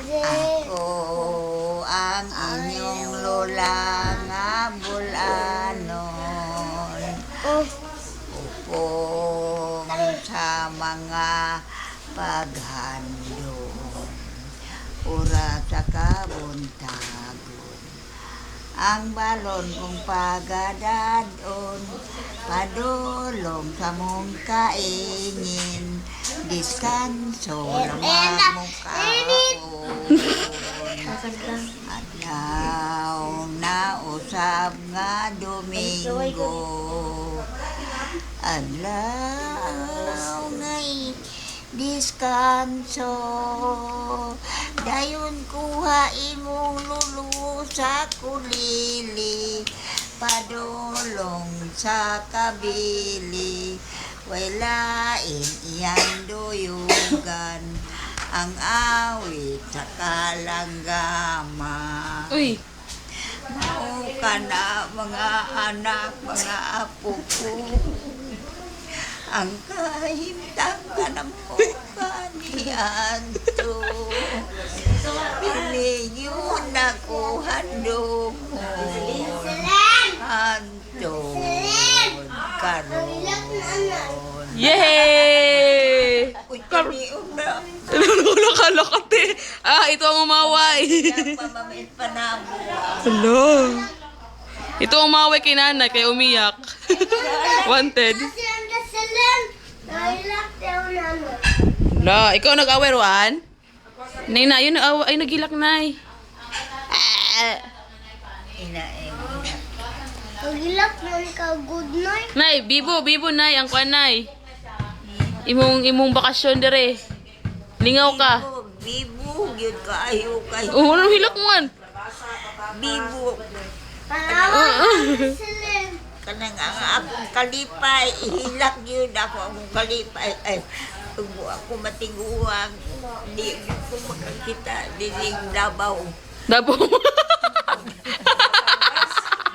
Ako ang inyong lola nga bulanon. Upong sa mga paghandong. Ura sa kabuntagon. Ang balon kong pagadadon. Padulong sa mong kaingin. Diskanso lamang mong kaon. Adlaw na usab nga Domingo. Adlaw ngay diskanso. Dayon kuha imong lulu sa kulili. Padulong sa kabili. Walain iyang duyugan. Ang awit sa kalanggama. Uy. Mao ka na mga anak, mga apo ko. Ang kahimtang ka na po kanianto. Pili yun ako handong Anton karon. Yay! Uy, kaniog na. Nakalakate. Ito ang umaway. Ang pamamit pa na mo. Hello. Ito ang umaway kay nanay, kay umiyak. Wanted. La, ikaw nag-away, Ruan? Nay na, yun nag-away. Ay, nagilak, Nay. Pagilak mo ka good night. Nay, bibo, Nay. Ang kuan, Nay. Imong bakasyon dire. Lingaw ka. Bibo, yun kayo kayo. Oh, anong hilak mo man? Bibo. Kanang ang akong kalipay, ihilak yun ako akong kalipay. Ay, ako matiguang, di ko makakita, diling labaw. Dabo.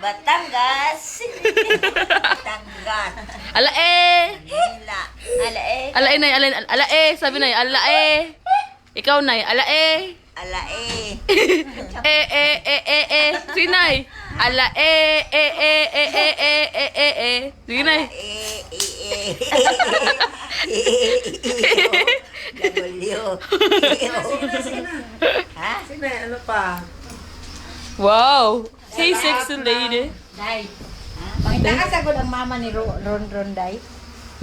Batangas. Batangas. Ala eh. Manila. Ala eh. Ala eh, Nay. Ala eh. Sabi, Nay. Ala eh. Ikaw, Nay. Ala eh. Ala eh. Si Nay. Ala Sige, Nay. W. Ha? Sino ano pa? Wow. Hey, sexy lady. Day. Pangita ka sagod ang mama ni Ron Day.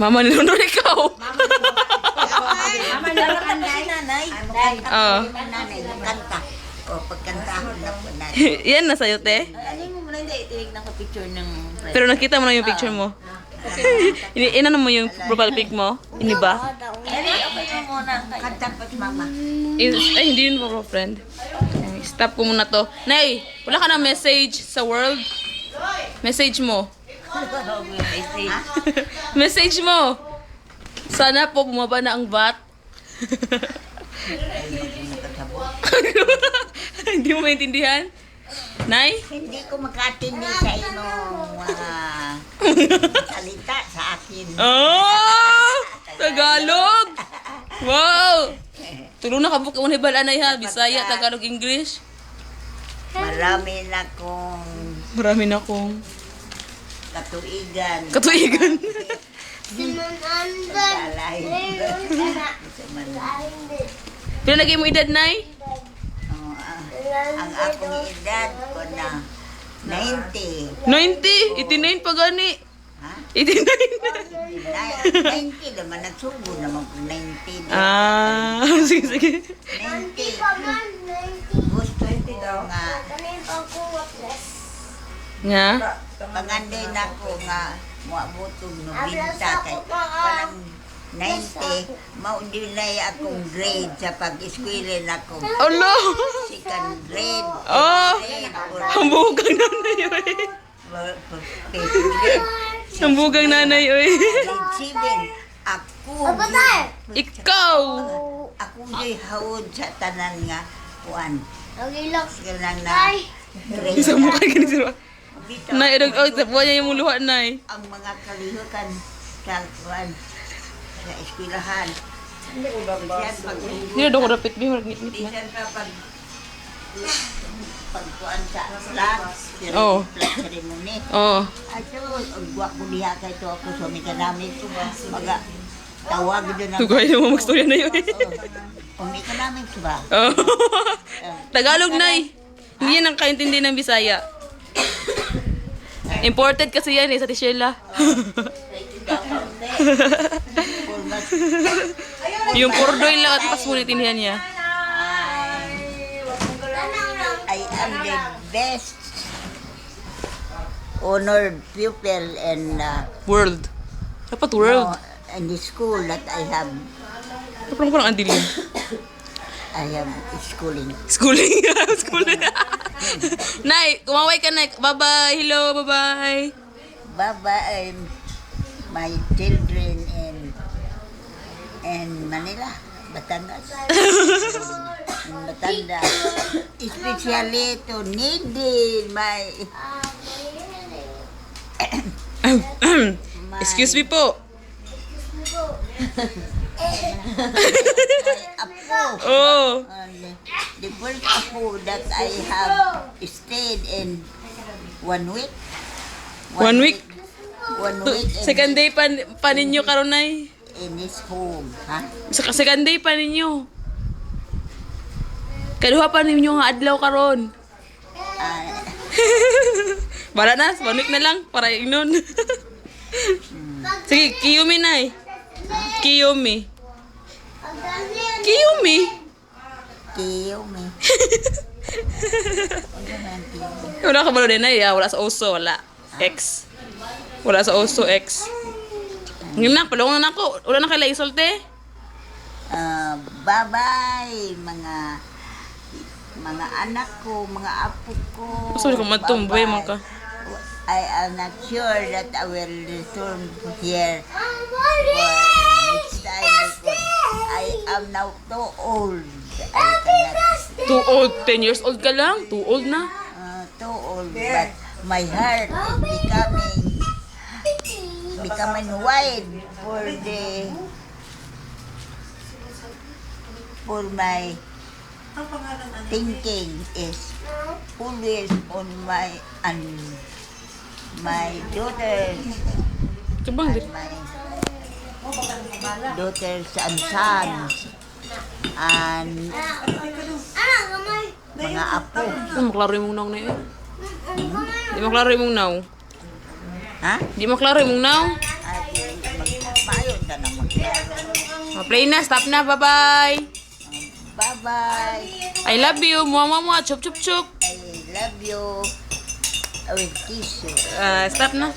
Mama ni London, ikaw. Mama ni Ron Day. Nanay. Day. Nanay, kanta. O, pagkantahon na po natin. Yan na sa'yo, te. Ano mo muna hindi itinig ng picture ng Pero nakita mo na yung picture mo. Inano mo yung profile pic mo? Ini ba? Ay, okay mo muna. Kanta pa si mama. Ay, hindi yun po, friend. Okay, stop ko muna to. Nay, wala ka na message sa world? Message mo. Message mo. Sana po bumaba na ang VAT. Hindi mo maintindihan? Nay? Hindi ko makatindi sa inyong salita sa akin. Oh! Tagalog! Wow! Tulong na kabuk mo ni Balanay ha. Bisaya, Tagalog, English. Marami na kong katuigan. Katuigan. Sinunandan. Alay. Pinalagay mo edad, Nay? Ang akong edad ko na 90. 90? 89 pa gani. Ha? 89. 90 naman. Nagsubo naman ko 90. Ah, sige, sige. 90. Paman, Gusto ko nga. kanina pa ko watles. Nga? Pangandoy na ko nga. Muabutog no binta kay parang 90. Maudin na akong grade sa pag-eskwela na ko. Alo! Second grade. Oh! Grade. Hambugang nanay, oy. Fifth grade. Hambugang nanay, oy. Grade 7. Ako. Ikaw! Ako di hawod sa tanan nga. Kuan. Nagilak. Sila na. Grade. Isa mo kay ganito. Bitaw. Nay, edog, oh, tapuan niya yung luha, Nay. Ang mga kalihukan sa kuan sa eskwelahan. Bisan pag Hindi na daw ko rapit bi, ngit-ngit na. bisan ka pagkuan sa flags, Oo. flag ceremony. Oo. Ato, agwa ko diha kay to ako sa may kanamit maga tawag doon ang Tugay na mo magstorya na yun. umi kanamit ba? Oo. Tagalog na eh. Hindi yan ang kaintindi ng Bisaya. Imported kasi yan eh, sa Tishela. Yung purdoy lang at pas tinihan niya. I am the best honored pupil in World. Dapat world. in the school that I have Parang andilin. schooling. Schooling. Schooling. Nay, kumaway ka na. Bye-bye. Hello, bye-bye. Bye-bye, my children in Manila, Batangas. In Batangas. Especially to Nidin, my Excuse me po. apo. Oh. The first apo that I have stayed in 1 week. 1 week? 1 week Second day pa ninyo karon nay. in his home. Ha? Second day pa ninyo. Kaduha pa ninyo nga adlaw karon. Ah, Bala na, 1 week na lang para inon. Sige, Kiyumi nay. Kiyumi. Kiyumi. Kiyumi. Wala ka ba din nay? Wala sa oso, wala. X. Wala sa oso, X. Ngayon na, palungan na ako. Wala na kaila isolte. Bye-bye, mga anak ko, mga apo ko. Gusto ko matumboy mo Bye-bye. ka. I am not sure that I will return here for next time because I am now too old. I cannot, Too old. 10 years old ka lang. Too old na. too old, but my heart is becoming wide for my thinking is always on my daughters Sabang, and my daughters and sons and mga apo. di maklaro yung naw na yun. Di maklaro yung naw. Ha? Di maklaro yung naw. At magpapayon ka na maglaro. Play na, stop na, bye-bye. Bye-bye. I love you. Mua, chup, chup, chup. I love you. I will kiss you. Stop na.